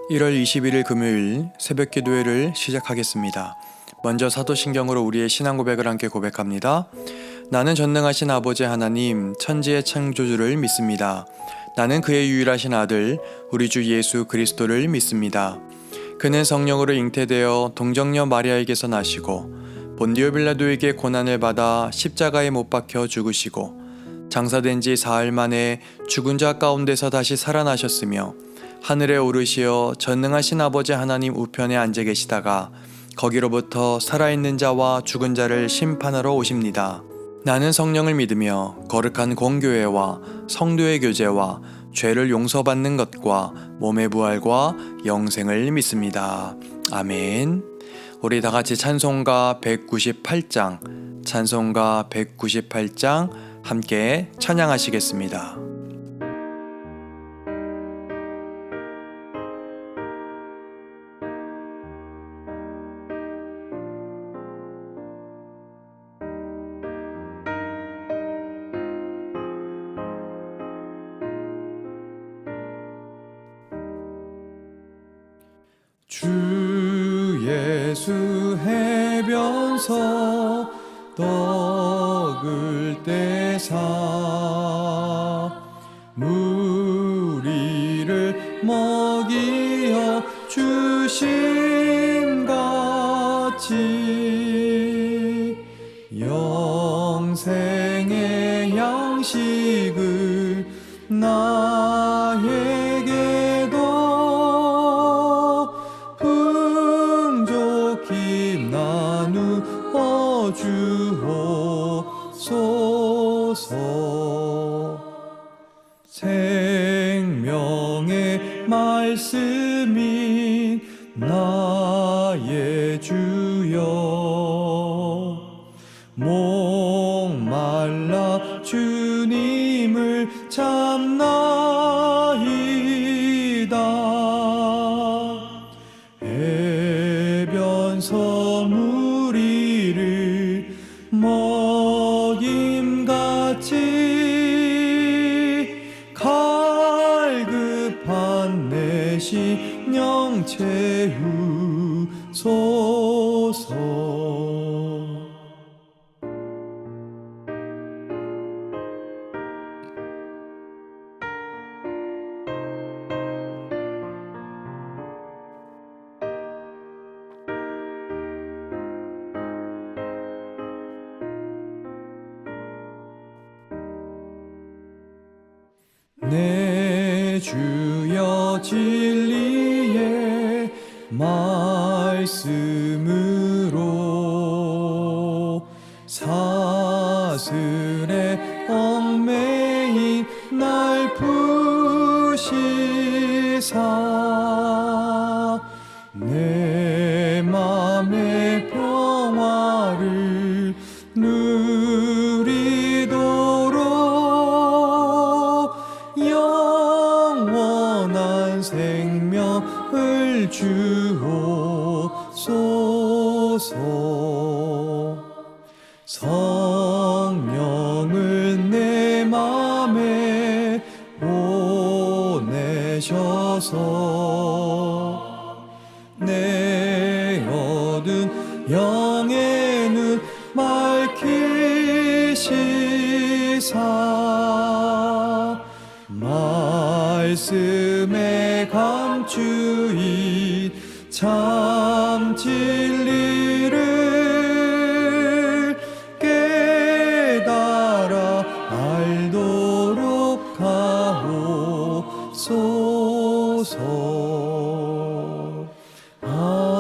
1월 21일 금요일 새벽 기도회를 시작하겠습니다. 먼저 사도신경으로 우리의 신앙 고백을 함께 고백합니다. 나는 전능하신 아버지 하나님 천지의 창조주를 믿습니다. 나는 그의 유일하신 아들 우리 주 예수 그리스도를 믿습니다. 그는 성령으로 잉태되어 동정녀 마리아에게서 나시고 본디오 빌라도에게 고난을 받아 십자가에 못 박혀 죽으시고 장사된 지 사흘 만에 죽은 자 가운데서 다시 살아나셨으며 하늘에 오르시어 전능하신 아버지 하나님 우편에 앉아 계시다가 거기로부터 살아있는 자와 죽은 자를 심판하러 오십니다. 나는 성령을 믿으며 거룩한 공교회와 성도의 교제와 죄를 용서받는 것과 몸의 부활과 영생을 믿습니다. 아멘. 우리 다 같이 찬송가 198장 함께 찬양하시겠습니다. 주 예수 해변서 떡을 떼사 무리를 먹이어 주심같이 영생의 양식을 나에게도 풍족히 나누어 주옵소서. 생명의 말씀인 나의 주여 목말라 주님을 찾나이다. 해변서 무리를 먹임같이 갈급한 내 심령 채우소서. 내 주여 진리의 말씀으로 사슬에 얽매인 날 푸시사 내 맘의 평화를 누리도록 영원한 생명을 주옵소서. 성령을 내 맘에 보내셔서 내 어두운 영의 눈 밝히시사 말씀에 감추인 참 진리를 깨달아 알도록 하옵소서. 아멘.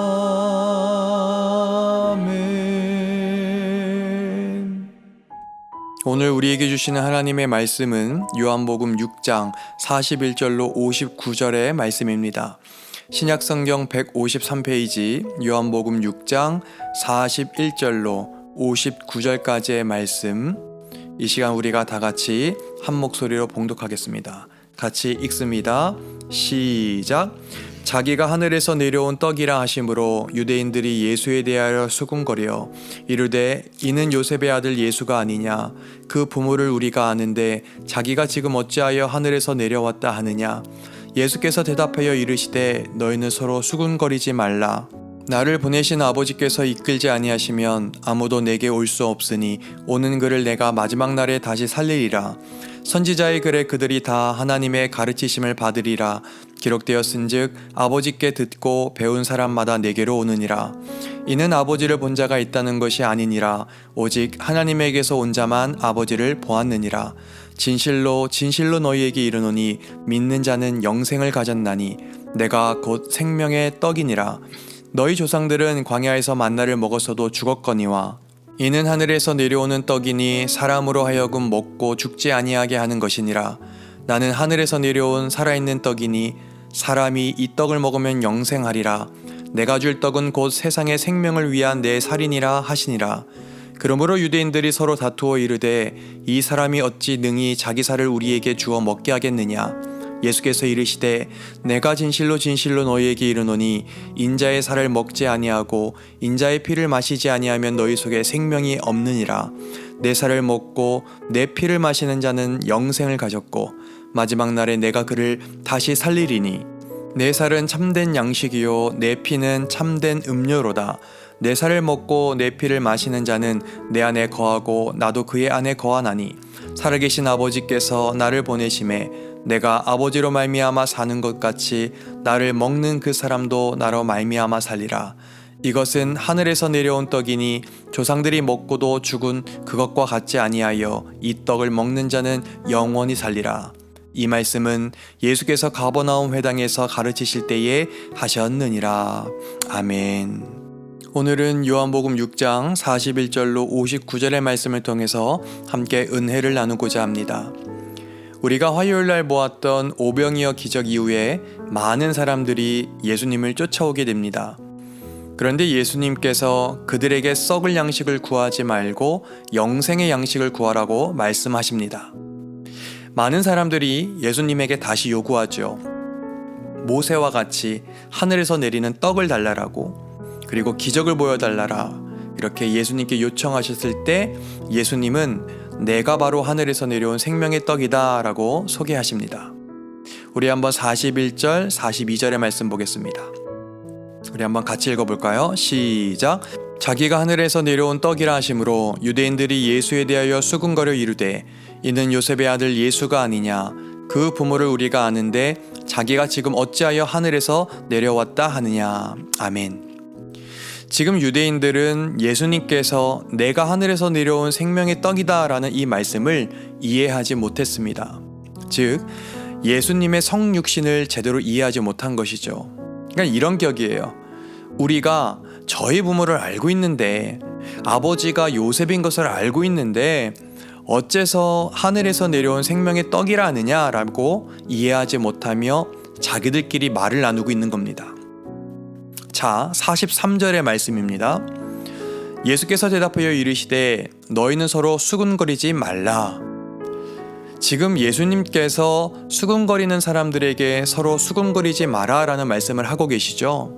오늘 우리에게 주시는 하나님의 말씀은 요한복음 6장 41절로 59절의 말씀입니다. 신약성경 153페이지 요한복음 6장 41절로 59절까지의 말씀, 이 시간 우리가 다 같이 한 목소리로 봉독하겠습니다. 같이 읽습니다. 시작. 자기가 하늘에서 내려온 떡이라 하심으로 유대인들이 예수에 대하여 수군거려 이르되 이는 요셉의 아들 예수가 아니냐. 그 부모를 우리가 아는데 자기가 지금 어찌하여 하늘에서 내려왔다 하느냐. 예수께서 대답하여 이르시되 너희는 서로 수군거리지 말라. 나를 보내신 아버지께서 이끌지 아니하시면 아무도 내게 올 수 없으니 오는 그를 내가 마지막 날에 다시 살리리라. 선지자의 글에 그들이 다 하나님의 가르치심을 받으리라. 기록되었은즉 아버지께 듣고 배운 사람마다 내게로 오느니라. 이는 아버지를 본 자가 있다는 것이 아니니라. 오직 하나님에게서 온 자만 아버지를 보았느니라. 진실로 진실로 너희에게 이르노니 믿는 자는 영생을 가졌나니 내가 곧 생명의 떡이니라. 너희 조상들은 광야에서 만나를 먹었어도 죽었거니와 이는 하늘에서 내려오는 떡이니 사람으로 하여금 먹고 죽지 아니하게 하는 것이니라. 나는 하늘에서 내려온 살아있는 떡이니 사람이 이 떡을 먹으면 영생하리라. 내가 줄 떡은 곧 세상의 생명을 위한 내 살이니라 하시니라. 그러므로 유대인들이 서로 다투어 이르되 이 사람이 어찌 능히 자기 살을 우리에게 주어 먹게 하겠느냐. 예수께서 이르시되 내가 진실로 진실로 너희에게 이르노니 인자의 살을 먹지 아니하고 인자의 피를 마시지 아니하면 너희 속에 생명이 없느니라. 내 살을 먹고 내 피를 마시는 자는 영생을 가졌고 마지막 날에 내가 그를 다시 살리리니 내 살은 참된 양식이요 내 피는 참된 음료로다. 내 살을 먹고 내 피를 마시는 자는 내 안에 거하고 나도 그의 안에 거하나니 살아계신 아버지께서 나를 보내심에 내가 아버지로 말미암아 사는 것 같이 나를 먹는 그 사람도 나로 말미암아 살리라. 이것은 하늘에서 내려온 떡이니 조상들이 먹고도 죽은 그것과 같지 아니하여 이 떡을 먹는 자는 영원히 살리라. 이 말씀은 예수께서 가버나움 회당에서 가르치실 때에 하셨느니라. 아멘. 오늘은 요한복음 6장 41절로 59절의 말씀을 통해서 함께 은혜를 나누고자 합니다. 우리가 화요일날 보았던 오병이어 기적 이후에 많은 사람들이 예수님을 쫓아오게 됩니다. 그런데 예수님께서 그들에게 썩을 양식을 구하지 말고 영생의 양식을 구하라고 말씀하십니다. 많은 사람들이 예수님에게 다시 요구하죠. 모세와 같이 하늘에서 내리는 떡을 달라라고, 그리고 기적을 보여달라라, 이렇게 예수님께 요청하셨을 때 예수님은 내가 바로 하늘에서 내려온 생명의 떡이다 라고 소개하십니다. 우리 한번 41절 42절의 말씀 보겠습니다. 우리 한번 같이 읽어볼까요? 시작. 자기가 하늘에서 내려온 떡이라 하심으로 유대인들이 예수에 대하여 수군거려 이르되 이는 요셉의 아들 예수가 아니냐. 그 부모를 우리가 아는데 자기가 지금 어찌하여 하늘에서 내려왔다 하느냐. 아멘. 지금 유대인들은 예수님께서 내가 하늘에서 내려온 생명의 떡이다 라는 이 말씀을 이해하지 못했습니다. 즉 예수님의 성육신을 제대로 이해하지 못한 것이죠. 그러니까 이런 격이에요. 우리가 저희 부모를 알고 있는데, 아버지가 요셉인 것을 알고 있는데 어째서 하늘에서 내려온 생명의 떡이라 하느냐라고 이해하지 못하며 자기들끼리 말을 나누고 있는 겁니다. 자, 43절의 말씀입니다. 예수께서 대답하여 이르시되 너희는 서로 수군거리지 말라. 지금 예수님께서 수군거리는 사람들에게 서로 수군거리지 마라 라는 말씀을 하고 계시죠.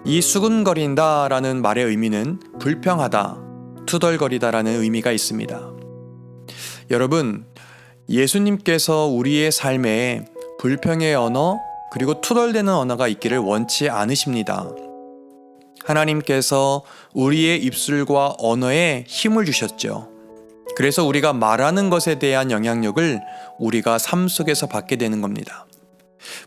이 수군거린다 라는 말의 의미는 불평하다, 투덜거리다 라는 의미가 있습니다. 여러분, 예수님께서 우리의 삶에 불평의 언어 그리고 투덜대는 언어가 있기를 원치 않으십니다. 하나님께서 우리의 입술과 언어에 힘을 주셨죠. 그래서 우리가 말하는 것에 대한 영향력을 우리가 삶 속에서 받게 되는 겁니다.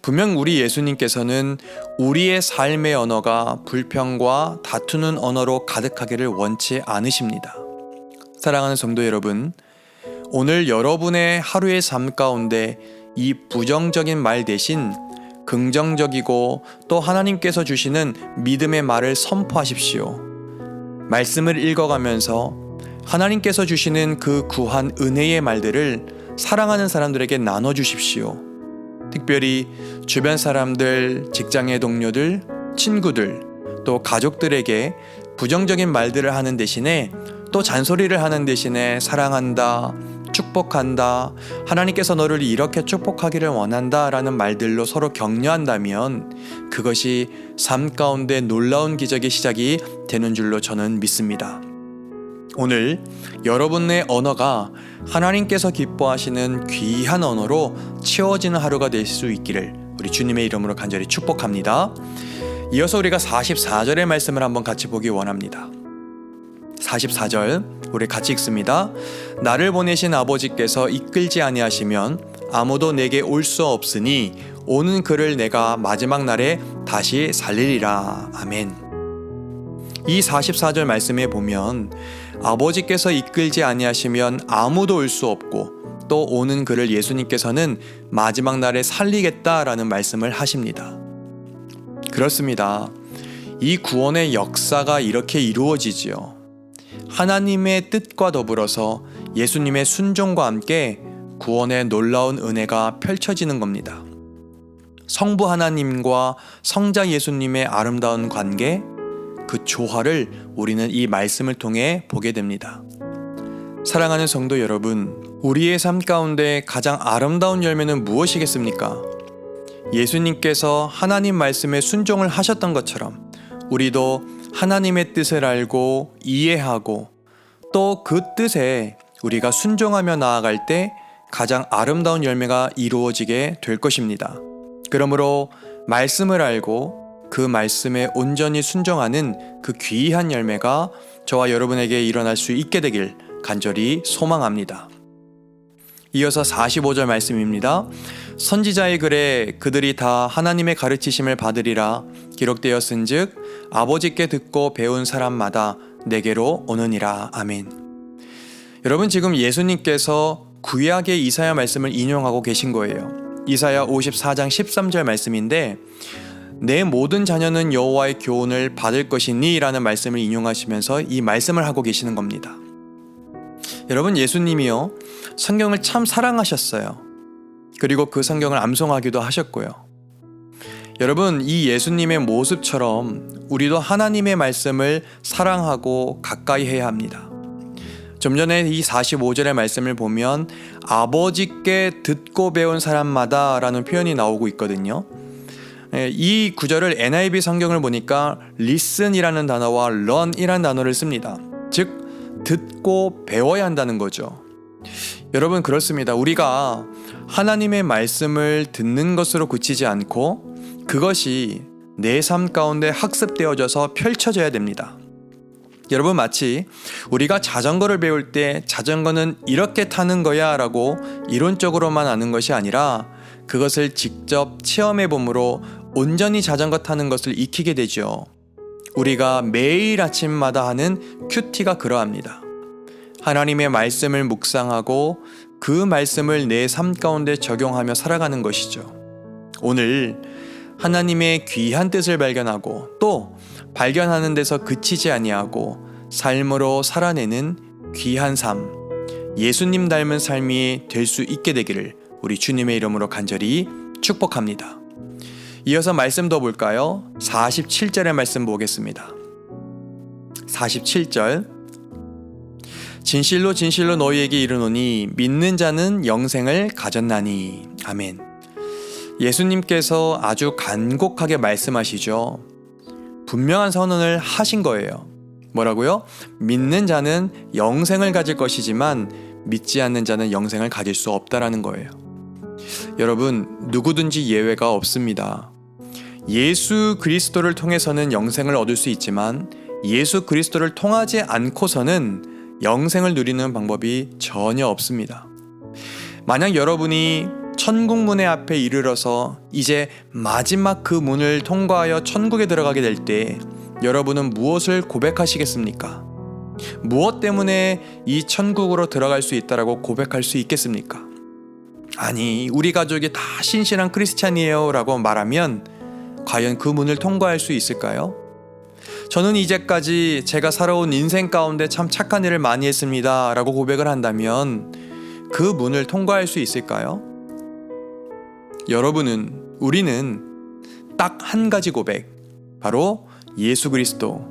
분명 우리 예수님께서는 우리의 삶의 언어가 불평과 다투는 언어로 가득하기를 원치 않으십니다. 사랑하는 성도 여러분, 오늘 여러분의 하루의 삶 가운데 이 부정적인 말 대신 긍정적이고 또 하나님께서 주시는 믿음의 말을 선포하십시오. 말씀을 읽어가면서 하나님께서 주시는 그 구한 은혜의 말들을 사랑하는 사람들에게 나눠주십시오. 특별히 주변 사람들, 직장의 동료들, 친구들, 또 가족들에게 부정적인 말들을 하는 대신에, 또 잔소리를 하는 대신에 사랑한다, 축복한다, 하나님께서 너를 이렇게 축복하기를 원한다 라는 말들로 서로 격려한다면 그것이 삶 가운데 놀라운 기적의 시작이 되는 줄로 저는 믿습니다. 오늘 여러분의 언어가 하나님께서 기뻐하시는 귀한 언어로 채워지는 하루가 될 수 있기를 우리 주님의 이름으로 간절히 축복합니다. 이어서 우리가 44절의 말씀을 한번 같이 보기 원합니다. 44절 우리 같이 읽습니다. 나를 보내신 아버지께서 이끌지 아니하시면 아무도 내게 올 수 없으니 오는 그를 내가 마지막 날에 다시 살리리라. 아멘. 이 44절 말씀에 보면 아버지께서 이끌지 아니하시면 아무도 올 수 없고 또 오는 그를 예수님께서는 마지막 날에 살리겠다라는 말씀을 하십니다. 그렇습니다. 이 구원의 역사가 이렇게 이루어지지요. 하나님의 뜻과 더불어서 예수님의 순종과 함께 구원의 놀라운 은혜가 펼쳐지는 겁니다. 성부 하나님과 성자 예수님의 아름다운 관계, 그 조화를 우리는 이 말씀을 통해 보게 됩니다. 사랑하는 성도 여러분, 우리의 삶 가운데 가장 아름다운 열매는 무엇이겠습니까? 예수님께서 하나님 말씀에 순종을 하셨던 것처럼 우리도 하나님의 뜻을 알고 이해하고 또 그 뜻에 우리가 순종하며 나아갈 때 가장 아름다운 열매가 이루어지게 될 것입니다. 그러므로 말씀을 알고 그 말씀에 온전히 순종하는 그 귀한 열매가 저와 여러분에게 일어날 수 있게 되길 간절히 소망합니다. 이어서 45절 말씀입니다. 선지자의 글에 그들이 다 하나님의 가르치심을 받으리라 기록되었은즉 아버지께 듣고 배운 사람마다 내게로 오느니라. 아멘. 여러분, 지금 예수님께서 구약의 이사야 말씀을 인용하고 계신 거예요. 이사야 54장 13절 말씀인데 내 모든 자녀는 여호와의 교훈을 받을 것이니 라는 말씀을 인용하시면서 이 말씀을 하고 계시는 겁니다. 여러분, 예수님이요 성경을 참 사랑하셨어요. 그리고 그 성경을 암송하기도 하셨고요. 여러분, 이 예수님의 모습처럼 우리도 하나님의 말씀을 사랑하고 가까이 해야 합니다. 좀 전에 이 45절의 말씀을 보면 아버지께 듣고 배운 사람마다 라는 표현이 나오고 있거든요. 이 구절을 NIV 성경을 보니까 listen이라는 단어와 learn이라는 단어를 씁니다. 즉 듣고 배워야 한다는 거죠. 여러분, 그렇습니다. 우리가 하나님의 말씀을 듣는 것으로 그치지 않고 그것이 내 삶 가운데 학습되어져서 펼쳐져야 됩니다. 여러분, 마치 우리가 자전거를 배울 때 자전거는 이렇게 타는 거야 라고 이론적으로만 아는 것이 아니라 그것을 직접 체험해 봄으로 온전히 자전거 타는 것을 익히게 되죠. 우리가 매일 아침마다 하는 큐티가 그러합니다. 하나님의 말씀을 묵상하고 그 말씀을 내 삶 가운데 적용하며 살아가는 것이죠. 오늘 하나님의 귀한 뜻을 발견하고 또 발견하는 데서 그치지 아니하고 삶으로 살아내는 귀한 삶, 예수님 닮은 삶이 될 수 있게 되기를 우리 주님의 이름으로 간절히 축복합니다. 이어서 말씀 더 볼까요? 47절의 말씀 보겠습니다. 47절 진실로 진실로 너희에게 이르노니 믿는 자는 영생을 가졌나니. 아멘. 예수님께서 아주 간곡하게 말씀하시죠. 분명한 선언을 하신 거예요. 뭐라고요? 믿는 자는 영생을 가질 것이지만 믿지 않는 자는 영생을 가질 수 없다라는 거예요. 여러분, 누구든지 예외가 없습니다. 예수 그리스도를 통해서는 영생을 얻을 수 있지만 예수 그리스도를 통하지 않고서는 영생을 누리는 방법이 전혀 없습니다. 만약 여러분이 천국 문의 앞에 이르러서 이제 마지막 그 문을 통과하여 천국에 들어가게 될 때 여러분은 무엇을 고백하시겠습니까? 무엇 때문에 이 천국으로 들어갈 수 있다라고 고백할 수 있겠습니까? 아니, 우리 가족이 다 신실한 크리스찬이에요 라고 말하면 과연 그 문을 통과할 수 있을까요? 저는 이제까지 제가 살아온 인생 가운데 참 착한 일을 많이 했습니다 라고 고백을 한다면 그 문을 통과할 수 있을까요? 여러분은, 우리는 딱 한 가지 고백, 바로 예수 그리스도.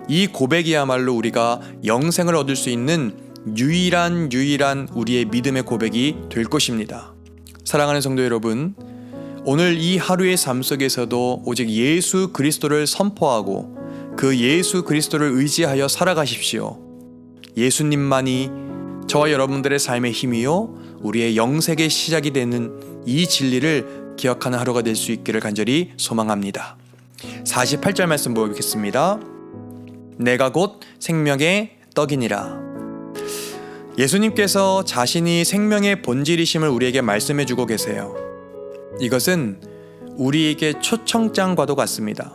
이 고백이야말로 우리가 영생을 얻을 수 있는 유일한 우리의 믿음의 고백이 될 것입니다. 사랑하는 성도 여러분, 오늘 이 하루의 삶 속에서도 오직 예수 그리스도를 선포하고 그 예수 그리스도를 의지하여 살아가십시오. 예수님만이 저와 여러분들의 삶의 힘이요 우리의 영생의 시작이 되는 이 진리를 기억하는 하루가 될 수 있기를 간절히 소망합니다. 48절 말씀 보겠습니다. 내가 곧 생명의 떡이니라. 예수님께서 자신이 생명의 본질이심을 우리에게 말씀해 주고 계세요. 이것은 우리에게 초청장과도 같습니다.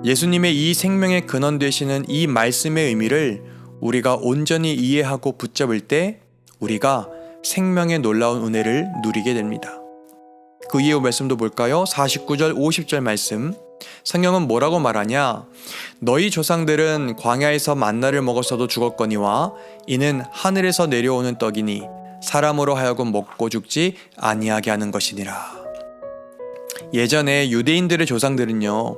예수님의 이 생명의 근원 되시는 이 말씀의 의미를 우리가 온전히 이해하고 붙잡을 때 우리가 생명의 놀라운 은혜를 누리게 됩니다. 그 이후 말씀도 볼까요? 49절 50절 말씀. 성경은 뭐라고 말하냐? 너희 조상들은 광야에서 만나를 먹었어도 죽었거니와 이는 하늘에서 내려오는 떡이니 사람으로 하여금 먹고 죽지 아니하게 하는 것이니라. 예전에 유대인들의 조상들은요,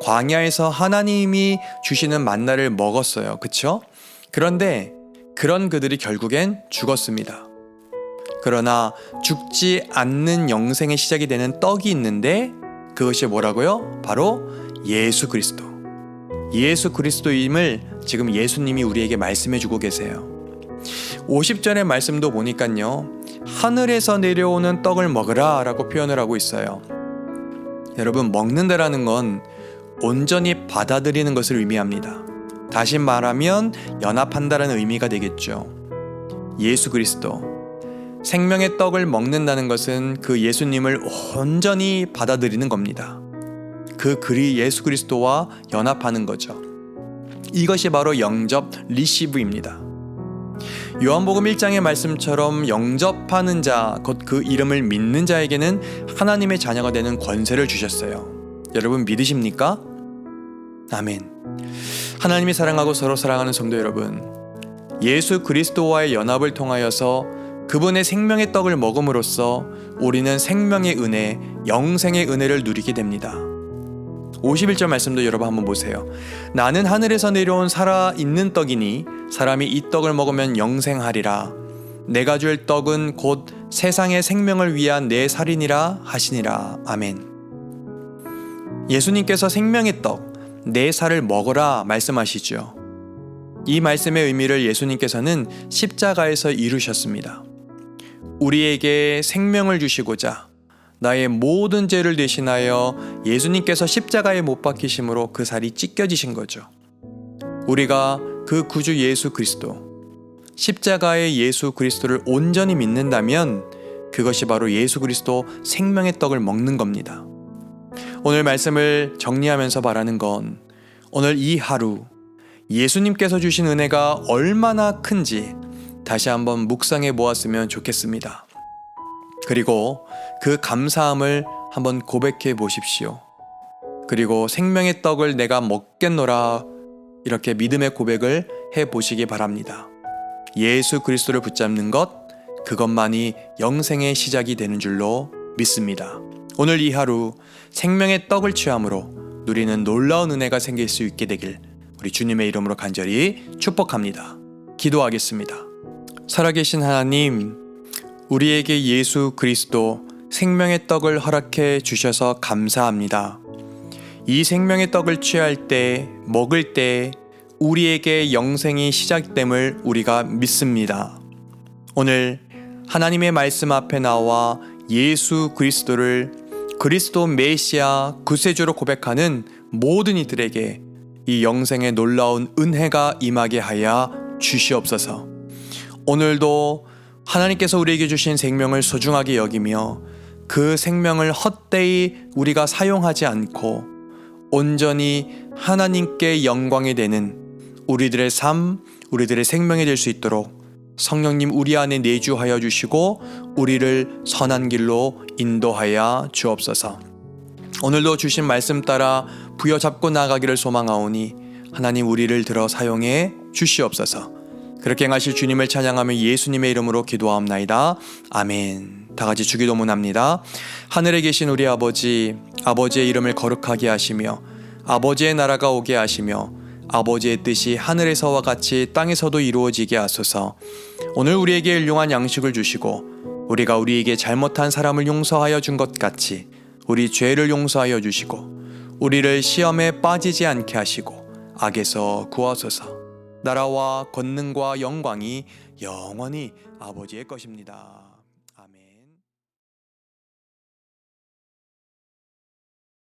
광야에서 하나님이 주시는 만나를 먹었어요. 그쵸? 그런데 그런 그들이 결국엔 죽었습니다. 그러나 죽지 않는 영생의 시작이 되는 떡이 있는데 그것이 뭐라고요? 바로 예수 그리스도. 예수 그리스도임을 지금 예수님이 우리에게 말씀해 주고 계세요. 50절의 말씀도 보니까요, 하늘에서 내려오는 떡을 먹으라 라고 표현을 하고 있어요. 여러분, 먹는다라는 건 온전히 받아들이는 것을 의미합니다. 다시 말하면 연합한다라는 의미가 되겠죠. 예수 그리스도, 생명의 떡을 먹는다는 것은 그 예수님을 온전히 받아들이는 겁니다. 그 예수 그리스도와 연합하는 거죠. 이것이 바로 영접 리시브입니다. 요한복음 1장의 말씀처럼 영접하는 자, 곧 그 이름을 믿는 자에게는 하나님의 자녀가 되는 권세를 주셨어요. 여러분 믿으십니까? 아멘. 하나님이 사랑하고 서로 사랑하는 성도 여러분, 예수 그리스도와의 연합을 통하여서 그분의 생명의 떡을 먹음으로써 우리는 생명의 은혜, 영생의 은혜를 누리게 됩니다. 51절 말씀도 여러분 한번 보세요. 나는 하늘에서 내려온 살아있는 떡이니 사람이 이 떡을 먹으면 영생하리라. 내가 줄 떡은 곧 세상의 생명을 위한 내 살이니라 하시니라. 아멘. 예수님께서 생명의 떡, 내 살을 먹어라 말씀하시죠. 이 말씀의 의미를 예수님께서는 십자가에서 이루셨습니다. 우리에게 생명을 주시고자 나의 모든 죄를 대신하여 예수님께서 십자가에 못 박히심으로 그 살이 찢겨지신 거죠. 우리가 그 구주 예수 그리스도, 십자가의 예수 그리스도를 온전히 믿는다면 그것이 바로 예수 그리스도 생명의 떡을 먹는 겁니다. 오늘 말씀을 정리하면서 바라는 건 오늘 이 하루 예수님께서 주신 은혜가 얼마나 큰지 다시 한번 묵상해 보았으면 좋겠습니다. 그리고 그 감사함을 한번 고백해 보십시오. 그리고 생명의 떡을 내가 먹겠노라, 이렇게 믿음의 고백을 해 보시기 바랍니다. 예수 그리스도를 붙잡는 것, 그것만이 영생의 시작이 되는 줄로 믿습니다. 오늘 이 하루 생명의 떡을 취함으로 누리는 놀라운 은혜가 생길 수 있게 되길 우리 주님의 이름으로 간절히 축복합니다. 기도하겠습니다. 살아계신 하나님, 우리에게 예수 그리스도 생명의 떡을 허락해 주셔서 감사합니다. 이 생명의 떡을 취할 때, 먹을 때 우리에게 영생이 시작됨을 우리가 믿습니다. 오늘 하나님의 말씀 앞에 나와 예수 그리스도를 그리스도 메시아 구세주로 고백하는 모든 이들에게 이 영생의 놀라운 은혜가 임하게 하여 주시옵소서. 오늘도 하나님께서 우리에게 주신 생명을 소중하게 여기며 그 생명을 헛되이 우리가 사용하지 않고 온전히 하나님께 영광이 되는 우리들의 삶, 우리들의 생명이 될 수 있도록 성령님 우리 안에 내주하여 주시고 우리를 선한 길로 인도하여 주옵소서. 오늘도 주신 말씀 따라 부여잡고 나가기를 소망하오니 하나님 우리를 들어 사용해 주시옵소서. 그렇게 행하실 주님을 찬양하며 예수님의 이름으로 기도하옵나이다. 아멘. 다 같이 주기도문합니다. 하늘에 계신 우리 아버지, 아버지의 이름을 거룩하게 하시며 아버지의 나라가 오게 하시며 아버지의 뜻이 하늘에서와 같이 땅에서도 이루어지게 하소서. 오늘 우리에게 일용할 양식을 주시고 우리가 우리에게 잘못한 사람을 용서하여 준 것 같이 우리 죄를 용서하여 주시고 우리를 시험에 빠지지 않게 하시고 악에서 구하소서. 나라와 권능과 영광이 영원히 아버지의 것입니다.